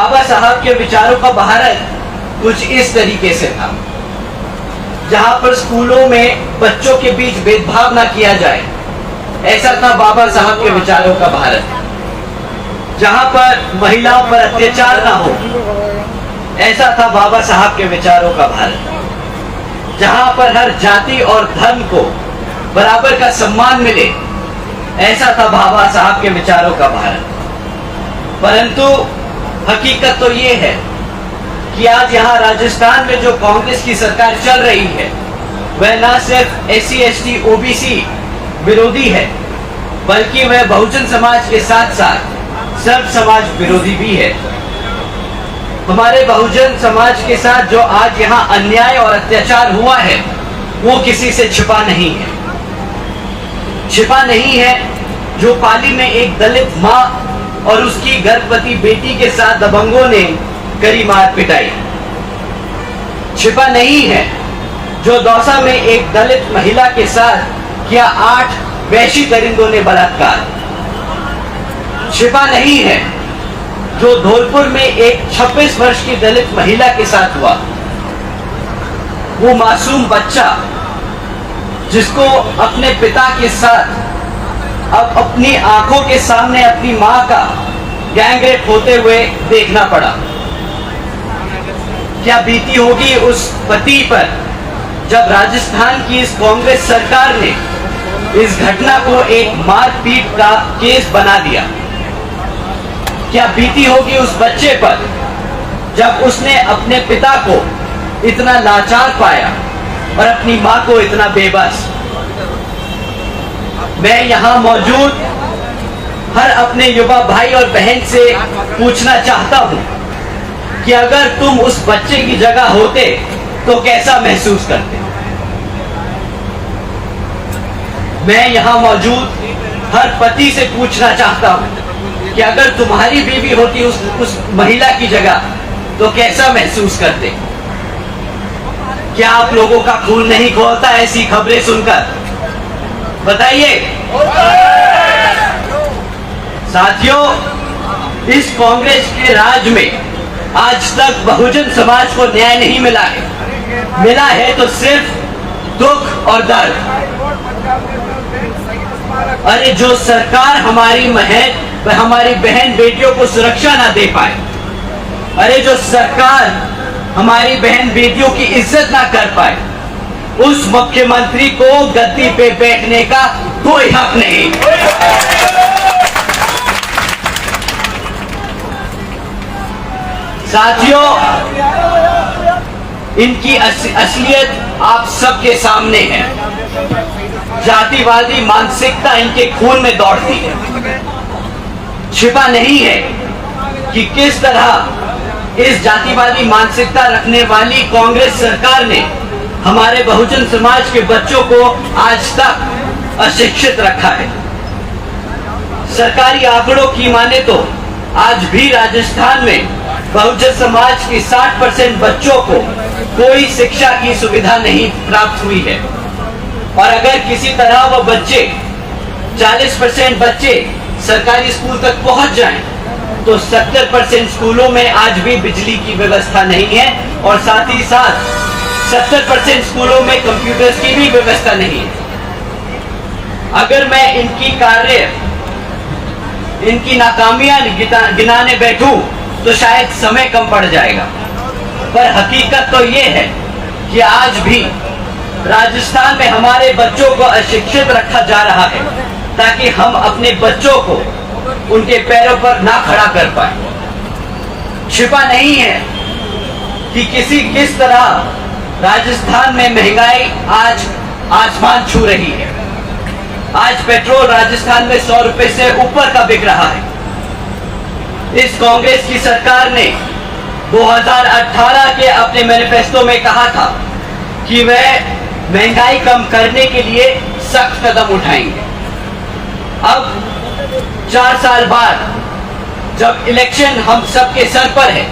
बाबा साहब के विचारों का भारत कुछ इस तरीके से था, जहां पर स्कूलों में बच्चों के बीच भेदभाव ना किया जाए, ऐसा था बाबा साहब के विचारों का भारत। जहां पर महिलाओं पर अत्याचार ना हो, ऐसा था बाबा साहब के विचारों का भारत। जहां पर हर जाति और धर्म को बराबर का सम्मान मिले, ऐसा था बाबा साहब के विचारों का भारत। परंतु हकीकत तो ये है कि आज यहाँ राजस्थान में जो कांग्रेस की सरकार चल रही है, वह न सिर्फ SC ST OBC विरोधी है, बल्कि वह बहुजन समाज के साथ साथ सर्व समाज विरोधी भी है। हमारे बहुजन समाज के साथ जो आज यहाँ अन्याय और अत्याचार हुआ है, वो किसी से छिपा नहीं है। छिपा नहीं है जो पाली में एक दलित माँ और उसकी गर्भवती बेटी के साथ दबंगों ने करी मार पिटाई। छिपा नहीं है जो दौसा में एक दलित महिला के साथ किया 8 वैशी दरिंदों ने बलात्कार। छिपा नहीं है जो धौलपुर में एक 26 वर्ष की दलित महिला के साथ हुआ। वो मासूम बच्चा जिसको अपने पिता के साथ अब अपनी आंखों के सामने अपनी मां का गैंगरेप होते हुए देखना पड़ा। क्या बीती होगी उस पति पर जब राजस्थान की इस कांग्रेस सरकार ने इस घटना को एक मारपीट का केस बना दिया। क्या बीती होगी उस बच्चे पर जब उसने अपने पिता को इतना लाचार पाया और अपनी मां को इतना बेबस। मैं यहां मौजूद हर अपने युवा भाई और बहन से पूछना चाहता हूं कि अगर तुम उस बच्चे की जगह होते तो कैसा महसूस करते। मैं यहां मौजूद हर पति से पूछना चाहता हूं कि अगर तुम्हारी बीवी होती उस महिला की जगह तो कैसा महसूस करते। क्या आप लोगों का खून नहीं खौलता ऐसी खबरें सुनकर? बताइए साथियों, इस कांग्रेस के राज में आज तक बहुजन समाज को न्याय नहीं मिला है। मिला है तो सिर्फ दुख और दर्द। अरे जो सरकार हमारी बहन बेटियों को सुरक्षा ना दे पाए, अरे जो सरकार हमारी बहन बेटियों की इज्जत ना कर पाए, उस मुख्यमंत्री को गद्दी पे बैठने का कोई हक नहीं। साथियों, इनकी असलियत आप सबके सामने है। जातिवादी मानसिकता इनके खून में दौड़ती है। छिपा नहीं है कि किस तरह इस जातिवादी मानसिकता रखने वाली कांग्रेस सरकार ने हमारे बहुजन समाज के बच्चों को आज तक अशिक्षित रखा है। सरकारी आंकड़ों की माने तो आज भी राजस्थान में बहुजन समाज के 60% बच्चों को कोई शिक्षा की सुविधा नहीं प्राप्त हुई है। और अगर किसी तरह वो बच्चे 40% बच्चे सरकारी स्कूल तक पहुंच जाएं, तो 70% स्कूलों में आज भी बिजली की व्यवस्था नहीं है और साथ ही साथ 70% स्कूलों में कंप्यूटर्स की भी व्यवस्था नहीं है। अगर मैं इनकी नाकामियां गिनाने बैठूं तो शायद समय कम पड़ जाएगा, पर हकीकत तो ये है कि आज भी राजस्थान में हमारे बच्चों को अशिक्षित रखा जा रहा है ताकि हम अपने बच्चों को उनके पैरों पर ना खड़ा कर पाए। छिपा नहीं है कि किस तरह राजस्थान में महंगाई आज आसमान छू रही है। आज पेट्रोल राजस्थान में 100 रुपए से ऊपर का बिक रहा है। इस कांग्रेस की सरकार ने 2018 के अपने मैनिफेस्टो में कहा था कि वह महंगाई कम करने के लिए सख्त कदम उठाएंगे। अब 4 साल बाद जब इलेक्शन हम सबके सर पर है,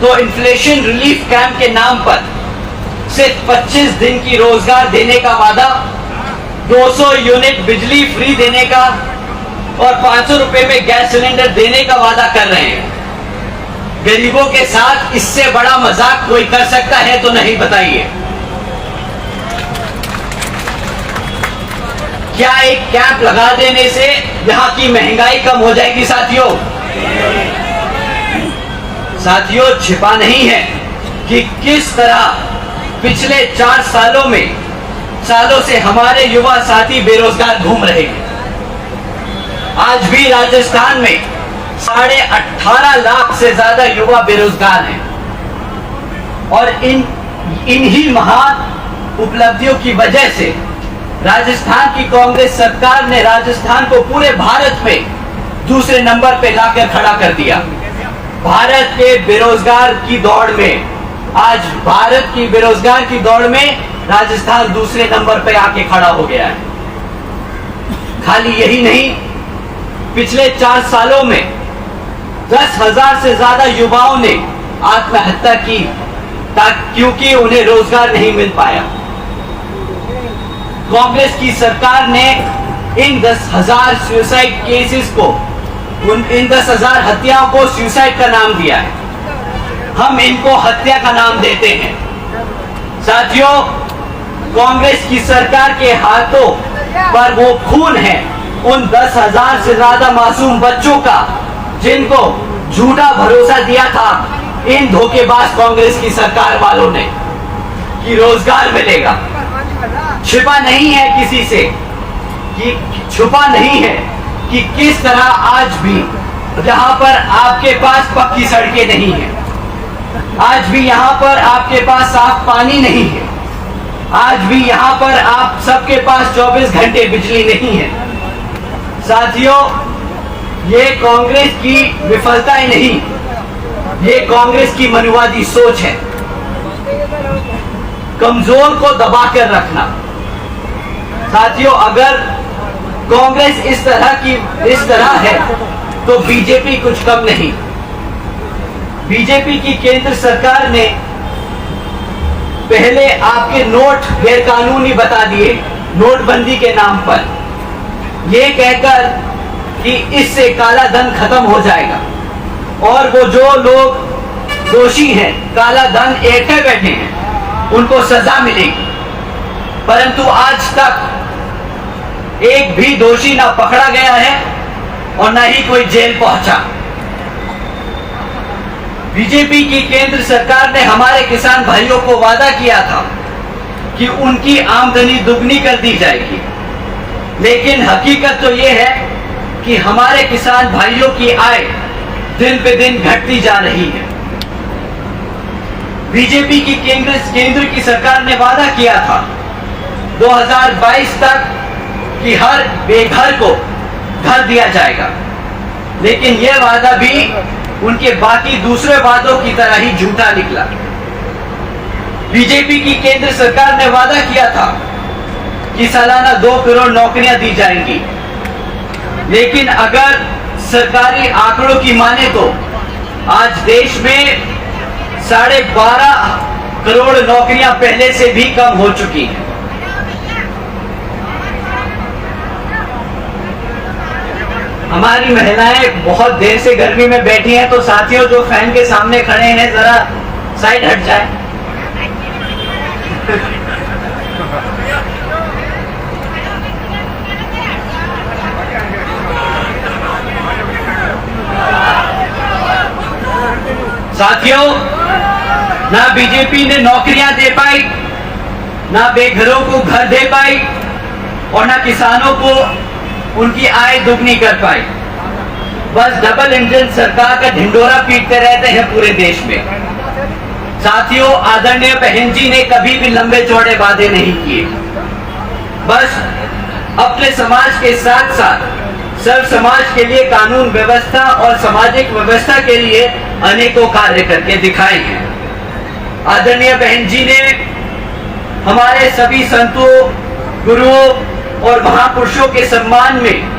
तो इन्फ्लेशन रिलीफ कैंप के नाम पर सिर्फ 25 दिन की रोजगार देने का वादा, 200 यूनिट बिजली फ्री देने का और 500 रुपए में गैस सिलेंडर देने का वादा कर रहे हैं। गरीबों के साथ इससे बड़ा मजाक कोई कर सकता है तो नहीं, बताइए। क्या एक कैंप लगा देने से यहां की महंगाई कम हो जाएगी? साथियों, साथियों, छिपा नहीं है कि किस तरह पिछले 4 सालों से हमारे युवा साथी बेरोजगार घूम रहे हैं। आज भी राजस्थान में 18.5 लाख से ज्यादा युवा बेरोजगार हैं और इन्हीं महान उपलब्धियों की वजह से राजस्थान की कांग्रेस सरकार ने राजस्थान को पूरे भारत में दूसरे नंबर पे लाकर खड़ा कर दिया। भारत के बेरोजगार की दौड़ में, आज भारत की बेरोजगार की दौड़ में राजस्थान दूसरे नंबर पे आके खड़ा हो गया है। खाली यही नहीं, पिछले 4 सालों में 10,000 से ज्यादा युवाओं ने आत्महत्या की क्योंकि उन्हें रोजगार नहीं मिल पाया। कांग्रेस की सरकार ने इन 10,000 सुसाइड केसेस को, इन 10,000 हत्याओं को सुसाइड का नाम दिया है। हम इनको हत्या का नाम देते हैं। साथियों, कांग्रेस की सरकार के हाथों पर वो खून है उन 10,000 से ज्यादा मासूम बच्चों का जिनको झूठा भरोसा दिया था इन धोखेबाज कांग्रेस की सरकार वालों ने कि रोजगार मिलेगा। छिपा नहीं है किसी से, कि छुपा नहीं है कि किस तरह आज भी जहां पर आपके पास पक्की सड़कें नहीं है, आज भी यहां पर आपके पास साफ पानी नहीं है, आज भी यहां पर आप सबके पास 24 घंटे बिजली नहीं है। साथियों, ये कांग्रेस की विफलताएं नहीं, ये कांग्रेस की मनुवादी सोच है। कमजोर को दबाकर रखना। साथियों, अगर कांग्रेस इस तरह है तो बीजेपी कुछ कम नहीं। बीजेपी की केंद्र सरकार ने पहले आपके नोट गैरकानूनी बता दिए नोटबंदी के नाम पर, यह कहकर कि इससे काला धन खत्म हो जाएगा और वो जो लोग दोषी हैं, काला धन ऐंठे बैठे हैं, उनको सजा मिलेगी। परंतु आज तक एक भी दोषी ना पकड़ा गया है और ना ही कोई जेल पहुंचा। बीजेपी की केंद्र सरकार ने हमारे किसान भाइयों को वादा किया था कि उनकी आमदनी दुगनी कर दी जाएगी, लेकिन हकीकत तो यह है कि हमारे किसान भाइयों की आय दिन पे दिन घटती जा रही है। बीजेपी की केंद्र की सरकार ने वादा किया था 2022 तक कि हर बेघर को घर दिया जाएगा, लेकिन यह वादा भी उनके बाकी दूसरे वादों की तरह ही झूठा निकला। बीजेपी की केंद्र सरकार ने वादा किया था कि सालाना 2 करोड़ नौकरियां दी जाएंगी, लेकिन अगर सरकारी आंकड़ों की माने तो आज देश में 12.5 करोड़ नौकरियां पहले से भी कम हो चुकी हैं। हमारी महिलाएं बहुत देर से गर्मी में बैठी हैं, तो साथियों जो फैन के सामने खड़े हैं जरा साइड हट जाए। साथियों, ना बीजेपी ने नौकरियां दे पाई, ना बेघरों को घर दे पाई और ना किसानों को उनकी आय दुगनी कर पाई। बस डबल इंजन सरकार का ढिंडोरा पीटते रहते हैं पूरे देश में। साथियों, आदरणीय बहन जी ने कभी भी लंबे चौड़े वादे नहीं किए, बस अपने समाज के साथ साथ सर्व समाज के लिए कानून व्यवस्था और सामाजिक व्यवस्था के लिए अनेकों कार्य करके दिखाए हैं। आदरणीय बहन जी ने हमारे सभी संतों, गुरुओं और महापुरुषों के सम्मान में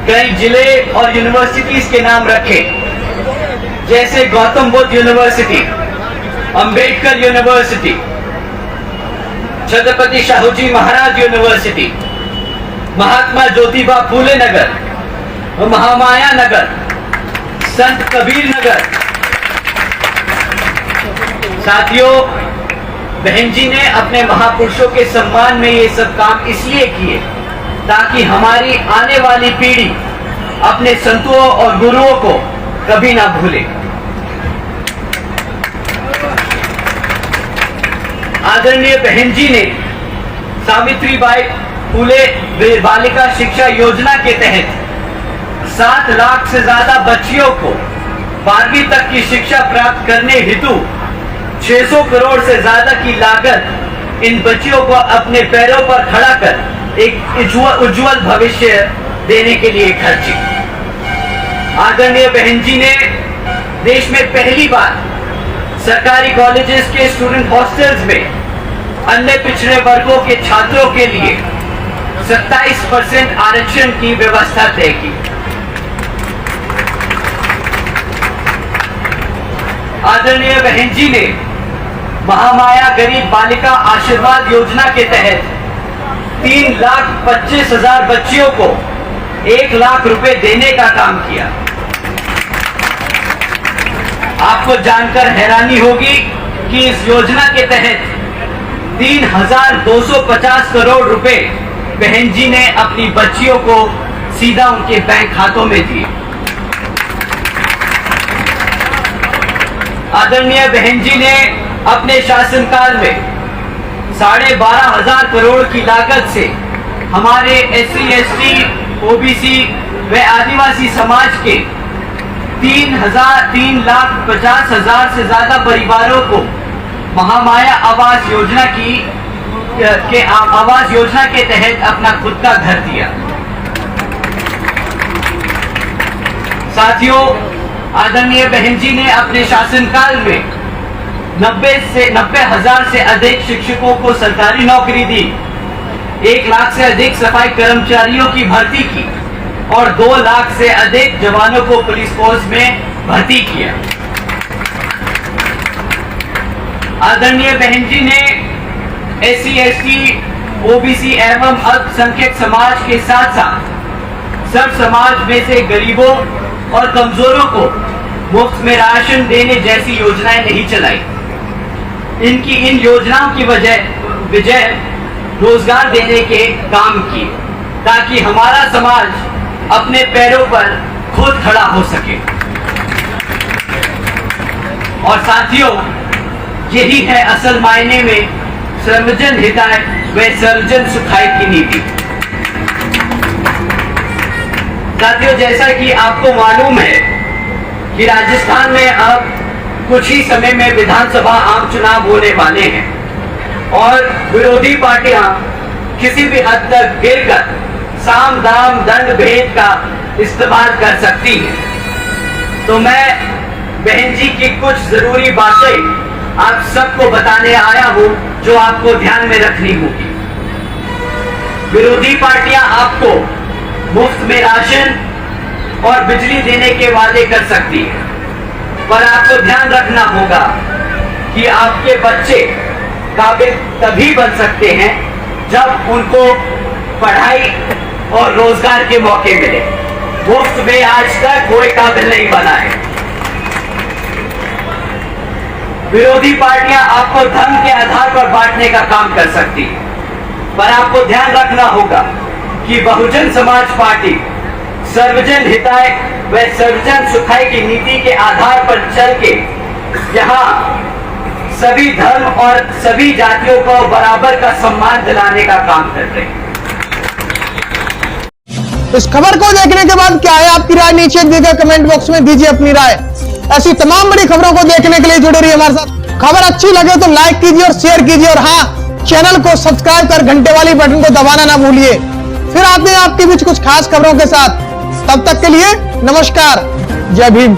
कई जिले और यूनिवर्सिटीज के नाम रखे, जैसे Gautam Buddha university, Ambedkar university, Chhatrapati Shahuji Maharaj university, Mahatma Jyotiba Phule नगर, महामाया नगर, संत कबीर नगर, साथियों, बहन जी ने अपने महापुरुषों के सम्मान में ये सब काम इसलिए किए ताकि हमारी आने वाली पीढ़ी अपने संतों और गुरुओं को कभी ना भूले। आदरणीय बहन जी ने सावित्रीबाई फुले बालिका शिक्षा योजना के तहत 7 लाख से ज्यादा बच्चियों को 12वीं तक की शिक्षा प्राप्त करने हेतु 600 करोड़ से ज्यादा की लागत इन बच्चियों को अपने पैरों पर खड़ा कर एक उज्जवल भविष्य देने के लिए खर्ची। आदरणीय बहन जी ने देश में पहली बार सरकारी कॉलेजेस के स्टूडेंट हॉस्टल्स में अन्य पिछड़े वर्गों के छात्रों के लिए 27% आरक्षण की व्यवस्था तय की। आदरणीय बहन जी ने महामाया गरीब बालिका आशीर्वाद योजना के तहत 3,25,000 बच्चियों को 1 लाख रुपए देने का काम किया। आपको जानकर हैरानी होगी कि इस योजना के तहत 3,250 करोड़ रुपए बहन जी ने अपनी बच्चियों को सीधा उनके बैंक खातों में दिए। आदरणीय बहन जी ने अपने शासनकाल में 12,500 करोड़ की लागत से हमारे SC, ST, OBC व आदिवासी समाज के 3,50,000 से ज्यादा परिवारों को महामाया आवास योजना आवास योजना के तहत अपना खुद का घर दिया। साथियों, आदरणीय बहन जी ने अपने शासनकाल में 90,000 से अधिक शिक्षकों को सरकारी नौकरी दी, 1 लाख से अधिक सफाई कर्मचारियों की भर्ती की और 2 लाख से अधिक जवानों को पुलिस फोर्स में भर्ती किया। आदरणीय बहन जी ने SC, ST, OBC एवं अल्पसंख्यक समाज के साथ साथ सब समाज में से गरीबों और कमजोरों को मुफ्त में राशन देने जैसी योजनाएं नहीं चलाई। इनकी इन योजनाओं की वजह रोजगार देने के काम किए ताकि हमारा समाज अपने पैरों पर खुद खड़ा हो सके। और साथियों, यही है असल मायने में सर्वजन हिताय व सर्वजन सुखाय की नीति। साथियों, जैसा कि आपको मालूम है कि राजस्थान में अब कुछ ही समय में विधानसभा आम चुनाव होने वाले हैं और विरोधी पार्टियां किसी भी हद तक गिरकर साम दाम दंड भेद का इस्तेमाल कर सकती हैं। तो मैं बहन जी की कुछ जरूरी बातें आप सबको बताने आया हूं जो आपको ध्यान में रखनी होगी। विरोधी पार्टियां आपको मुफ्त में राशन और बिजली देने के वादे कर सकती है, पर आपको ध्यान रखना होगा कि आपके बच्चे काबिल तभी बन सकते हैं जब उनको पढ़ाई और रोजगार के मौके मिले। मुफ्त में आज तक कोई काबिल नहीं बना है। विरोधी पार्टियां आपको धन के आधार पर बांटने का काम कर सकती है, पर आपको ध्यान रखना होगा कि बहुजन समाज पार्टी सर्वजन हिताय व सर्वजन सुखाय की नीति के आधार पर चल के यहाँ सभी धर्म और सभी जातियों को बराबर का सम्मान दिलाने का काम कर रहे हैं। इस खबर को देखने के बाद क्या है आपकी राय, नीचे दिए गए कमेंट बॉक्स में दीजिए अपनी राय। ऐसी तमाम बड़ी खबरों को देखने के लिए जुड़े रहिए हमारे साथ। खबर अच्छी लगे तो लाइक कीजिए और शेयर कीजिए और हाँ, चैनल को सब्सक्राइब कर घंटे वाली बटन को दबाना ना भूलिए। फिर आते हैं आपके बीच कुछ खास खबरों के साथ। तब तक के लिए नमस्कार, जय भीम।